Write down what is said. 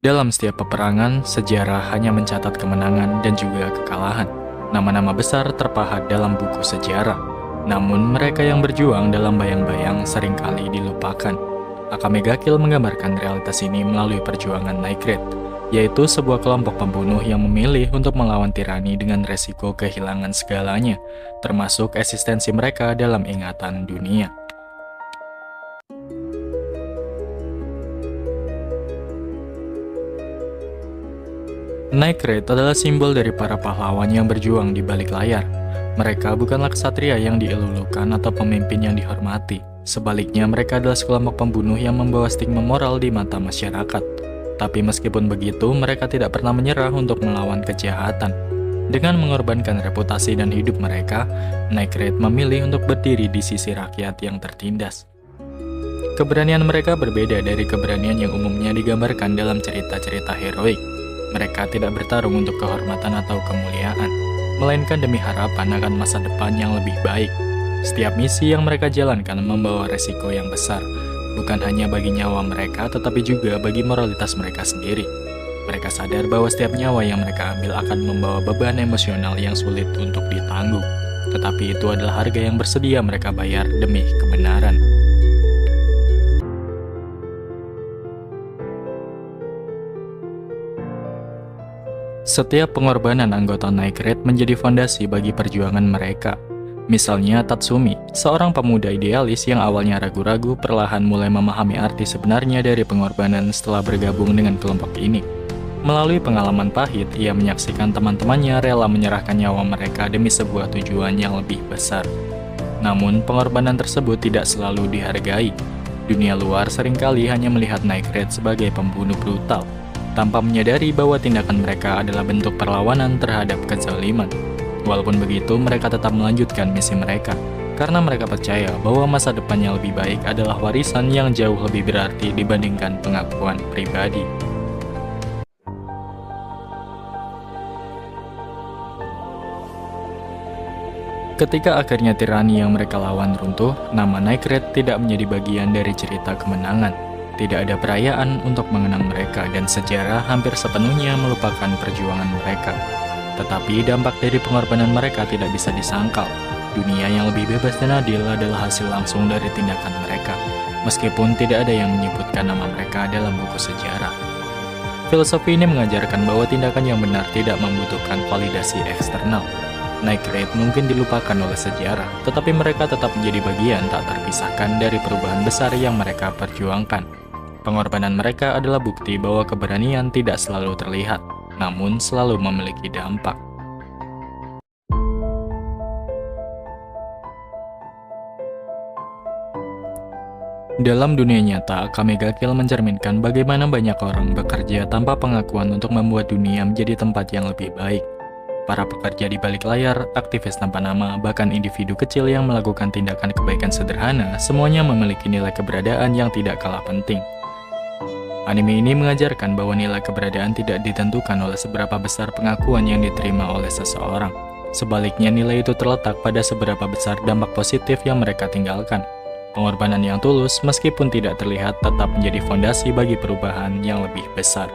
Dalam setiap peperangan, sejarah hanya mencatat kemenangan dan juga kekalahan. Nama-nama besar terpahat dalam buku sejarah. Namun, mereka yang berjuang dalam bayang-bayang seringkali dilupakan. Akame ga Kill menggambarkan realitas ini melalui perjuangan Night Raid, yaitu sebuah kelompok pembunuh yang memilih untuk melawan tirani dengan resiko kehilangan segalanya, termasuk eksistensi mereka dalam ingatan dunia. Night Raid adalah simbol dari para pahlawan yang berjuang di balik layar. Mereka bukanlah ksatria yang dielulukan atau pemimpin yang dihormati. Sebaliknya, mereka adalah sekelompok pembunuh yang membawa stigma moral di mata masyarakat. Tapi meskipun begitu, mereka tidak pernah menyerah untuk melawan kejahatan. Dengan mengorbankan reputasi dan hidup mereka, Night Raid memilih untuk berdiri di sisi rakyat yang tertindas. Keberanian mereka berbeda dari keberanian yang umumnya digambarkan dalam cerita-cerita heroik. Mereka tidak bertarung untuk kehormatan atau kemuliaan, melainkan demi harapan akan masa depan yang lebih baik. Setiap misi yang mereka jalankan membawa resiko yang besar, bukan hanya bagi nyawa mereka, tetapi juga bagi moralitas mereka sendiri. Mereka sadar bahwa setiap nyawa yang mereka ambil akan membawa beban emosional yang sulit untuk ditanggung. Tetapi itu adalah harga yang bersedia mereka bayar demi kebenaran. Setiap pengorbanan anggota Night Raid menjadi fondasi bagi perjuangan mereka. Misalnya Tatsumi, seorang pemuda idealis yang awalnya ragu-ragu perlahan mulai memahami arti sebenarnya dari pengorbanan setelah bergabung dengan kelompok ini. Melalui pengalaman pahit, ia menyaksikan teman-temannya rela menyerahkan nyawa mereka demi sebuah tujuan yang lebih besar. Namun, pengorbanan tersebut tidak selalu dihargai. Dunia luar seringkali hanya melihat Night Raid sebagai pembunuh brutal, tanpa menyadari bahwa tindakan mereka adalah bentuk perlawanan terhadap kezaliman. Walaupun begitu, mereka tetap melanjutkan misi mereka, karena mereka percaya bahwa masa depan yang lebih baik adalah warisan yang jauh lebih berarti dibandingkan pengakuan pribadi. Ketika akhirnya tirani yang mereka lawan runtuh, nama Night Raid tidak menjadi bagian dari cerita kemenangan. Tidak ada perayaan untuk mengenang mereka dan sejarah hampir sepenuhnya melupakan perjuangan mereka. Tetapi dampak dari pengorbanan mereka tidak bisa disangkal. Dunia yang lebih bebas dan adil adalah hasil langsung dari tindakan mereka, meskipun tidak ada yang menyebutkan nama mereka dalam buku sejarah. Filosofi ini mengajarkan bahwa tindakan yang benar tidak membutuhkan validasi eksternal. Night Raid mungkin dilupakan oleh sejarah, tetapi mereka tetap menjadi bagian tak terpisahkan dari perubahan besar yang mereka perjuangkan. Pengorbanan mereka adalah bukti bahwa keberanian tidak selalu terlihat, namun selalu memiliki dampak. Dalam dunia nyata, Akame ga Kill mencerminkan bagaimana banyak orang bekerja tanpa pengakuan untuk membuat dunia menjadi tempat yang lebih baik. Para pekerja di balik layar, aktivis tanpa nama, bahkan individu kecil yang melakukan tindakan kebaikan sederhana, semuanya memiliki nilai keberadaan yang tidak kalah penting. Anime ini mengajarkan bahwa nilai keberadaan tidak ditentukan oleh seberapa besar pengakuan yang diterima oleh seseorang. Sebaliknya, nilai itu terletak pada seberapa besar dampak positif yang mereka tinggalkan. Pengorbanan yang tulus, meskipun tidak terlihat, tetap menjadi fondasi bagi perubahan yang lebih besar.